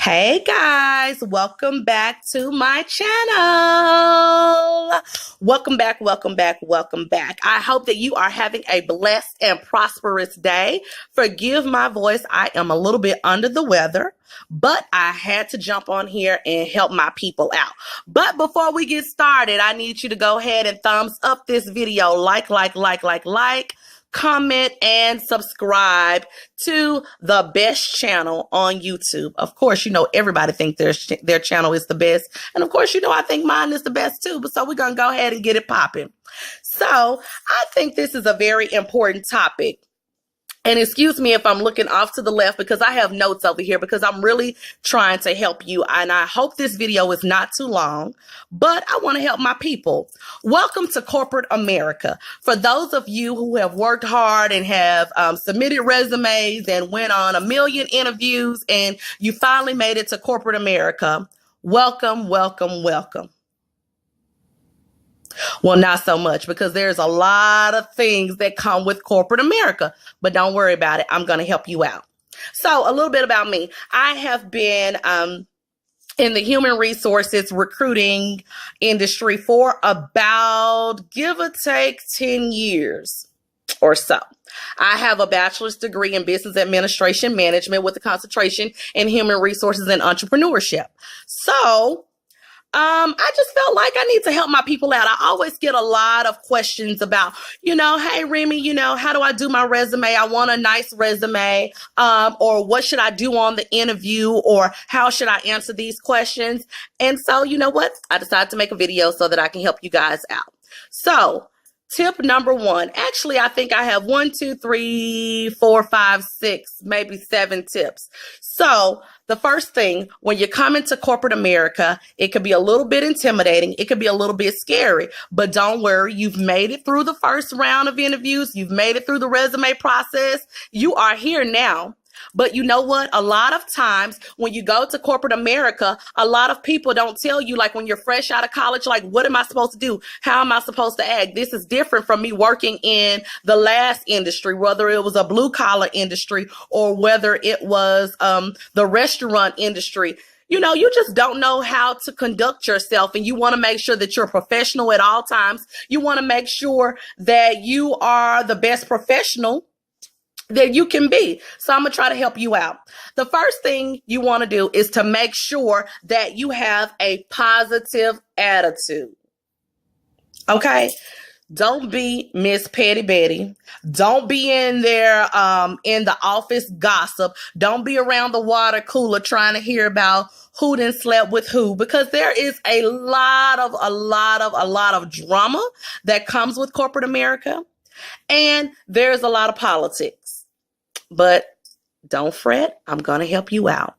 Hey guys, welcome back to my channel. Welcome back, welcome back, welcome back. I hope that you are having a blessed and prosperous day. Forgive my voice, I am a little bit under the weather, but I had to jump on here and help my people out. But before we get started, I need you to go ahead and thumbs up this video, like, comment, and subscribe to the best channel on YouTube. Of course, you know, everybody thinks their channel is the best. And of course, you know, I think mine is the best too. But so we're going to go ahead and get it popping. So I think this is a very important topic. And excuse me if I'm looking off to the left because I have notes over here because I'm really trying to help you. And I hope this video is not too long, but I want to help my people. Welcome to corporate America. For those of you who have worked hard and have submitted resumes and went on a million interviews and you finally made it to corporate America, welcome, welcome, welcome. Well, not so much because there's a lot of things that come with corporate America, but don't worry about it. I'm going to help you out. So a little bit about me. I have been in the human resources recruiting industry for about, give or take, 10 years or so. I have a bachelor's degree in business administration management with a concentration in human resources and entrepreneurship. So I just felt like I need to help my people out. I always get a lot of questions about, you know, hey, Remy, you know, how do I do my resume? I want a nice resume. Or what should I do on the interview? Or how should I answer these questions? And so, you know what? I decided to make a video so that I can help you guys out. So tip number one, actually, I think I have 1, 2, 3, 4, 5, 6, maybe 7 tips. So the first thing, when you come into corporate America, it could be a little bit intimidating. It could be a little bit scary, but don't worry. You've made it through the first round of interviews. You've made it through the resume process. You are here now. But you know what? A lot of times when you go to corporate America, a lot of people don't tell you, like when you're fresh out of college, like, what am I supposed to do? How am I supposed to act? This is different from me working in the last industry, whether it was a blue collar industry or whether it was the restaurant industry. You know, you just don't know how to conduct yourself, and you want to make sure that you're professional at all times. You want to make sure that you are the best professional that you can be. So I'm going to try to help you out. The first thing you want to do is to make sure that you have a positive attitude. Okay? Don't be Miss Petty Betty. Don't be in there in the office gossip. Don't be around the water cooler trying to hear about who done slept with who, because there is a lot of drama that comes with corporate America, and there's a lot of politics. But don't fret, I'm going to help you out.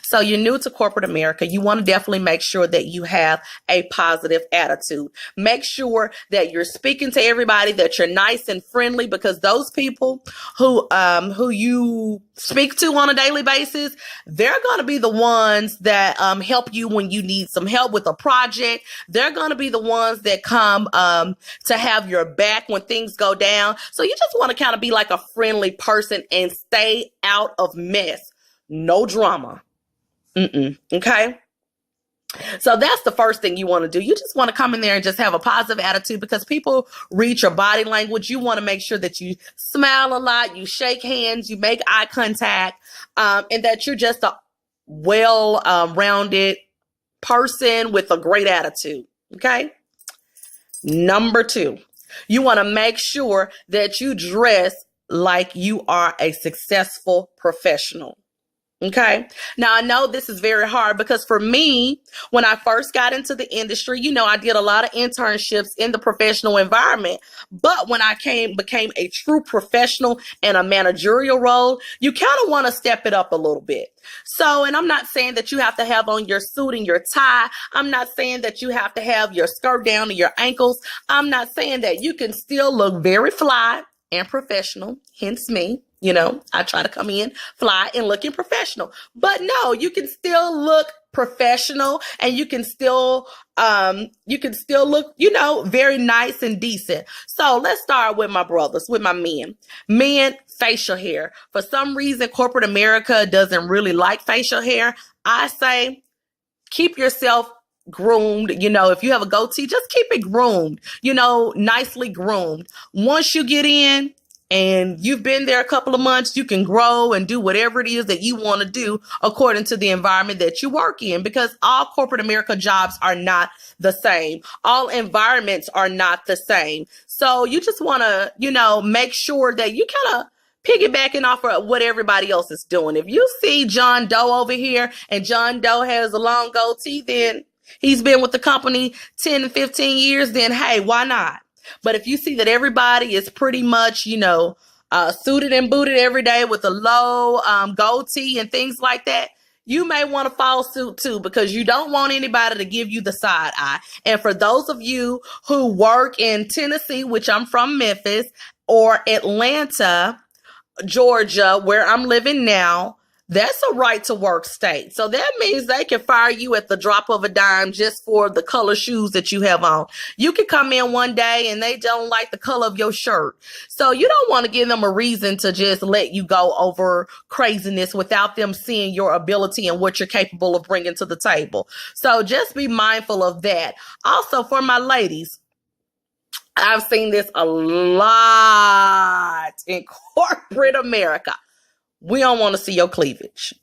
So you're new to corporate America. You want to definitely make sure that you have a positive attitude. Make sure that you're speaking to everybody, that you're nice and friendly, because those people who you speak to on a daily basis, they're going to be the ones that help you when you need some help with a project. They're going to be the ones that come to have your back when things go down. So you just want to kind of be like a friendly person and stay out of mess. No drama. Okay. So that's the first thing you want to do. You just want to come in there and just have a positive attitude, because people read your body language. You want to make sure that you smile a lot, you shake hands, you make eye contact, and that you're just a well-rounded person with a great attitude. Okay. Number 2, you want to make sure that you dress like you are a successful professional. Okay. Now, I know this is very hard because for me, when I first got into the industry, you know, I did a lot of internships in the professional environment. But when I became a true professional in a managerial role, you kind of want to step it up a little bit. So, and I'm not saying that you have to have on your suit and your tie. I'm not saying that you have to have your skirt down to your ankles. I'm not saying that. You can still look very fly and professional, hence me. I try to come in, fly, and looking professional. But no, you can still look professional, and you can still look, very nice and decent. So let's start with my brothers, with my men. Men, facial hair. For some reason, corporate America doesn't really like facial hair. I say keep yourself groomed. If you have a goatee, just keep it groomed, nicely groomed. Once you get in and you've been there a couple of months, you can grow and do whatever it is that you want to do according to the environment that you work in, because all corporate America jobs are not the same. All environments are not the same. So you just want to, make sure that you kind of piggybacking off of what everybody else is doing. If you see John Doe over here and John Doe has a long goatee, then he's been with the company 10 and 15 years, then hey, why not? But if you see that everybody is pretty much, suited and booted every day with a low goatee and things like that, you may want to follow suit too, because you don't want anybody to give you the side eye. And for those of you who work in Tennessee, which I'm from Memphis, or Atlanta, Georgia, where I'm living now, that's a right to work state. So that means they can fire you at the drop of a dime just for the color shoes that you have on. You can come in one day and they don't like the color of your shirt. So you don't want to give them a reason to just let you go over craziness without them seeing your ability and what you're capable of bringing to the table. So just be mindful of that. Also, for my ladies, I've seen this a lot in corporate America. We don't want to see your cleavage.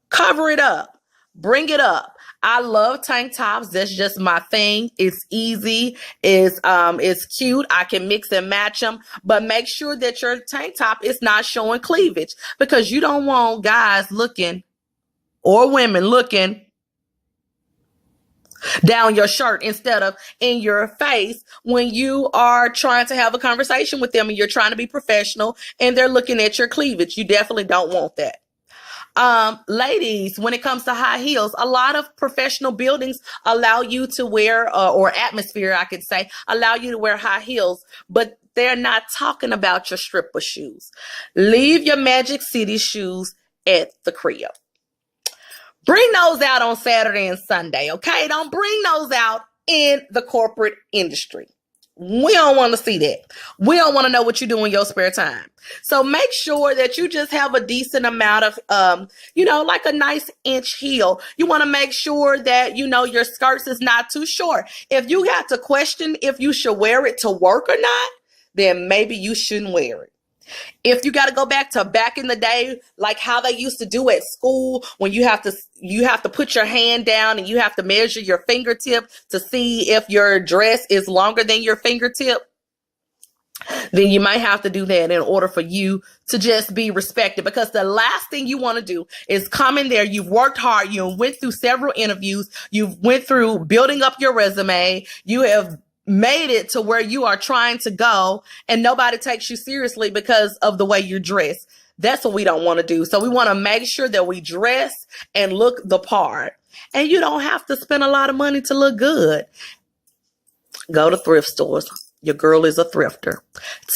Cover it up. Bring it up. I love tank tops. That's just my thing. It's easy. It's cute. I can mix and match them. But make sure that your tank top is not showing cleavage, because you don't want guys looking, or women looking, down your shirt instead of in your face when you are trying to have a conversation with them and you're trying to be professional and they're looking at your cleavage. You definitely don't want that. Ladies, when it comes to high heels, a lot of professional buildings allow you to wear, or atmosphere, I could say, allow you to wear high heels, but they're not talking about your stripper shoes. Leave your Magic City shoes at the crib. Bring those out on Saturday and Sunday, okay? Don't bring those out in the corporate industry. We don't want to see that. We don't want to know what you do in your spare time. So make sure that you just have a decent amount of, like a nice inch heel. You want to make sure that, your skirts is not too short. If you got to question if you should wear it to work or not, then maybe you shouldn't wear it. If you got to go back in the day, like how they used to do at school, when you have to put your hand down and you have to measure your fingertip to see if your dress is longer than your fingertip, then you might have to do that in order for you to just be respected. Because the last thing you want to do is come in there. You've worked hard. You went through several interviews. You've went through building up your resume. You have made it to where you are trying to go, and nobody takes you seriously because of the way you're dressed. That's what we don't want to do. So we want to make sure that we dress and look the part. And you don't have to spend a lot of money to look good. Go to thrift stores. Your girl is a thrifter.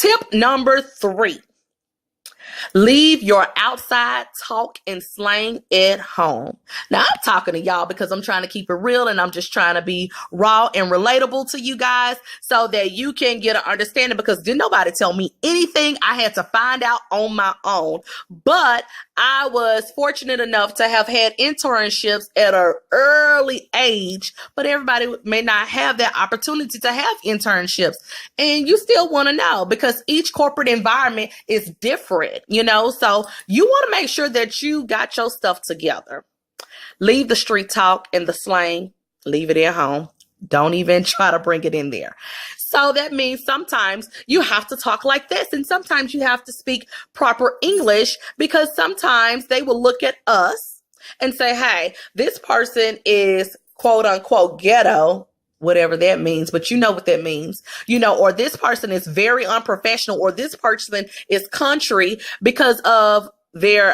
Tip number 3. Leave your outside talk and slang at home. Now, I'm talking to y'all because I'm trying to keep it real, and I'm just trying to be raw and relatable to you guys so that you can get an understanding, because didn't nobody tell me anything. I had to find out on my own. But I was fortunate enough to have had internships at an early age, but everybody may not have that opportunity to have internships. And you still want to know, because each corporate environment is different, so you want to make sure that you got your stuff together. Leave the street talk and the slang. Leave it at home. Don't even try to bring it in there. So that means sometimes you have to talk like this, and sometimes you have to speak proper English, because sometimes they will look at us and say, hey, this person is quote unquote ghetto, whatever that means, but you know what that means, or this person is very unprofessional, or this person is country because of their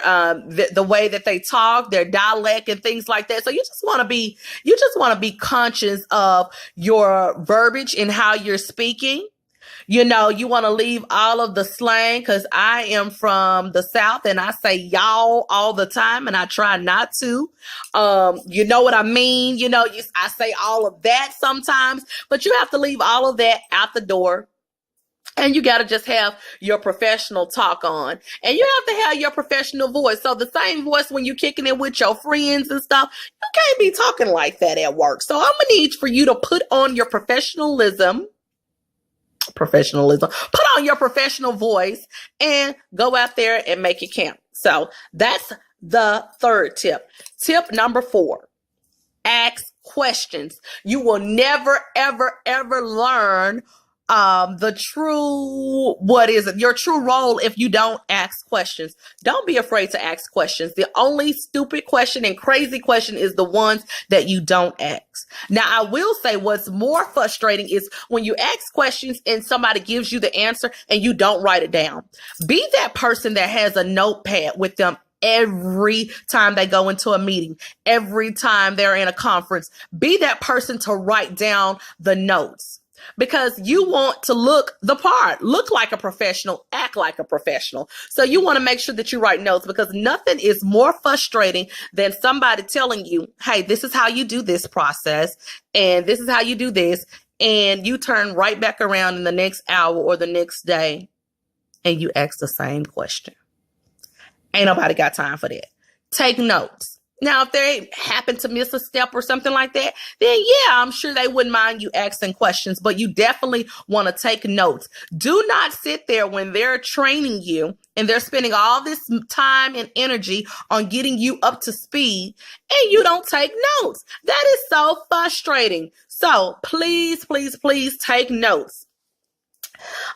the way that they talk, their dialect and things like that. So you just want to be conscious of your verbiage and how you're speaking. You want to leave all of the slang, because I am from the South and I say y'all all the time and I try not to. You know what I mean? I say all of that sometimes, but you have to leave all of that out the door. And you got to just have your professional talk on. And you have to have your professional voice. So the same voice when you're kicking it with your friends and stuff, you can't be talking like that at work. So I'm going to need for you to put on your professionalism, put on your professional voice and go out there and make it count. So that's the third tip. Tip number 4, ask questions. You will never, ever, ever learn your true role if you don't ask questions. Don't be afraid to ask questions. The only stupid question and crazy question is the ones that you don't ask. Now, I will say what's more frustrating is when you ask questions and somebody gives you the answer and you don't write it down. Be that person that has a notepad with them every time they go into a meeting, every time they're in a conference. Be that person to write down the notes. Because you want to look the part, look like a professional, act like a professional. So you want to make sure that you write notes, because nothing is more frustrating than somebody telling you, hey, this is how you do this process, and this is how you do this. And you turn right back around in the next hour or the next day and you ask the same question. Ain't nobody got time for that. Take notes. Now, if they happen to miss a step or something like that, then yeah, I'm sure they wouldn't mind you asking questions, but you definitely want to take notes. Do not sit there when they're training you and they're spending all this time and energy on getting you up to speed and you don't take notes. That is so frustrating. So please, please, please take notes.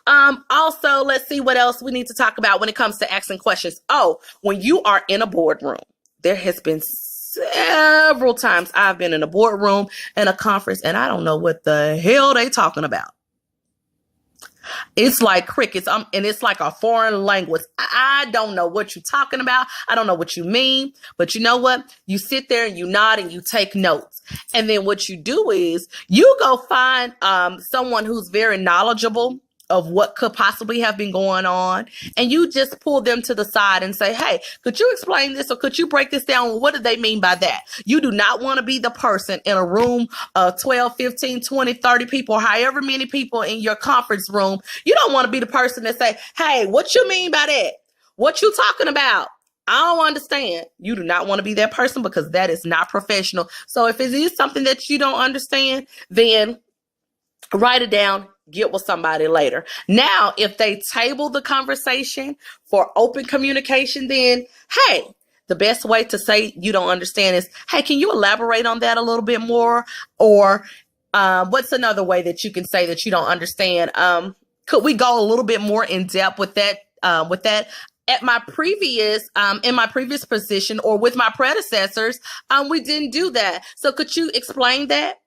Also, let's see what else we need to talk about when it comes to asking questions. Oh, when you are in a boardroom. There has been several times I've been in a boardroom and a conference and I don't know what the hell they talking about. It's like crickets, and it's like a foreign language. I don't know what you're talking about. I don't know what you mean. But you know what? You sit there and you nod and you take notes. And then what you do is you go find someone who's very knowledgeable of what could possibly have been going on. And you just pull them to the side and say, hey, could you explain this or could you break this down? What do they mean by that? You do not want to be the person in a room of 12, 15, 20, 30 people, however many people in your conference room. You don't want to be the person that say, hey, what you mean by that? What you talking about? I don't understand. You do not want to be that person because that is not professional. So if it is something that you don't understand, then write it down. Get with somebody later. Now, if they table the conversation for open communication, then, hey, the best way to say you don't understand is, hey, can you elaborate on that a little bit more? Or what's another way that you can say that you don't understand? Could we go a little bit more in depth with that? In my previous position or with my predecessors, we didn't do that. So could you explain that?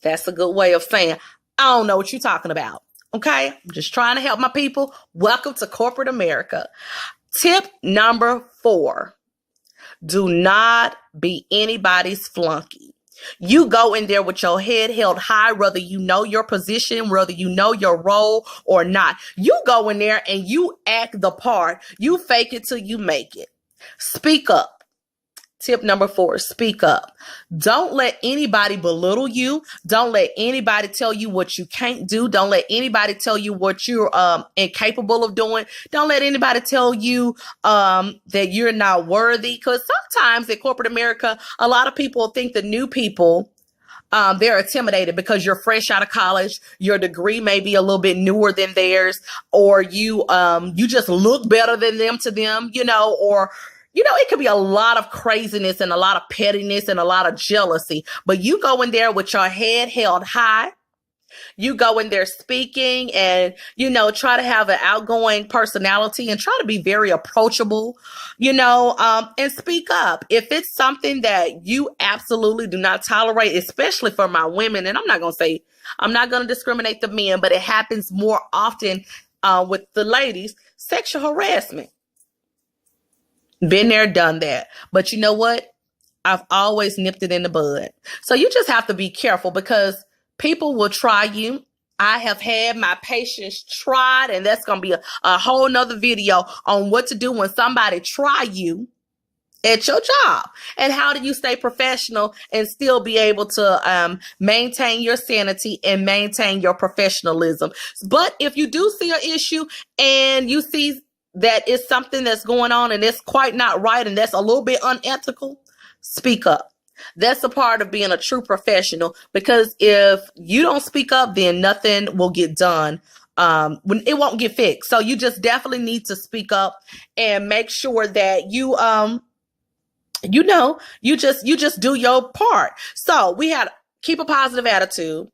That's a good way of saying, I don't know what you're talking about. Okay. I'm just trying to help my people. Welcome to corporate America. Tip number 4, do not be anybody's flunky. You go in there with your head held high, whether you know your position, whether you know your role or not. You go in there and you act the part. You fake it till you make it. Speak up. Tip number 4, speak up. Don't let anybody belittle you. Don't let anybody tell you what you can't do. Don't let anybody tell you what you're incapable of doing. Don't let anybody tell you that you're not worthy. Because sometimes in corporate America, a lot of people think the new people, they're intimidated because you're fresh out of college. Your degree may be a little bit newer than theirs, or you just look better than them to them, or it could be a lot of craziness and a lot of pettiness and a lot of jealousy, but you go in there with your head held high. You go in there speaking and, try to have an outgoing personality and try to be very approachable, and speak up. If it's something that you absolutely do not tolerate, especially for my women, and I'm not going to discriminate the men, but it happens more often with the ladies, sexual harassment. Been there, done that. But you know what? I've always nipped it in the bud. So you just have to be careful because people will try you I have had my patience tried, and that's going to be a whole nother video on what to do when somebody try you at your job, and how do you stay professional and still be able to maintain your sanity and maintain your professionalism. But if you do see an issue and you see that it's something that's going on and it's quite not right and that's a little bit unethical, speak up. That's a part of being a true professional, because if you don't speak up, then nothing will get done. When it won't get fixed. So you just definitely need to speak up and make sure that you you just do your part. So we had keep a positive attitude,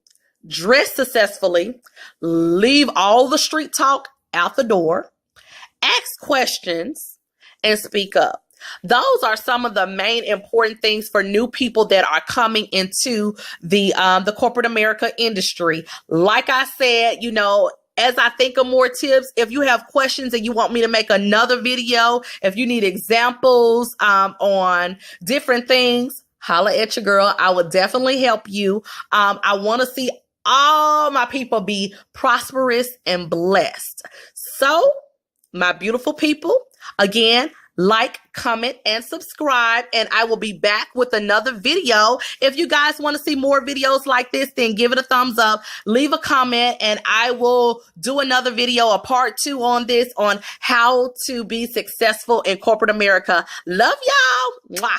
dress successfully, leave all the street talk out the door, ask questions, and speak up. Those are some of the main important things for new people that are coming into the corporate America industry. Like I said, as I think of more tips, if you have questions and you want me to make another video, if you need examples on different things, holla at your girl. I will definitely help you. I want to see all my people be prosperous and blessed. So, my beautiful people, again, like, comment, and subscribe, and I will be back with another video. If you guys want to see more videos like this, then give it a thumbs up, leave a comment, and I will do another video, a part 2 on this, on how to be successful in corporate America. Love y'all. Mwah.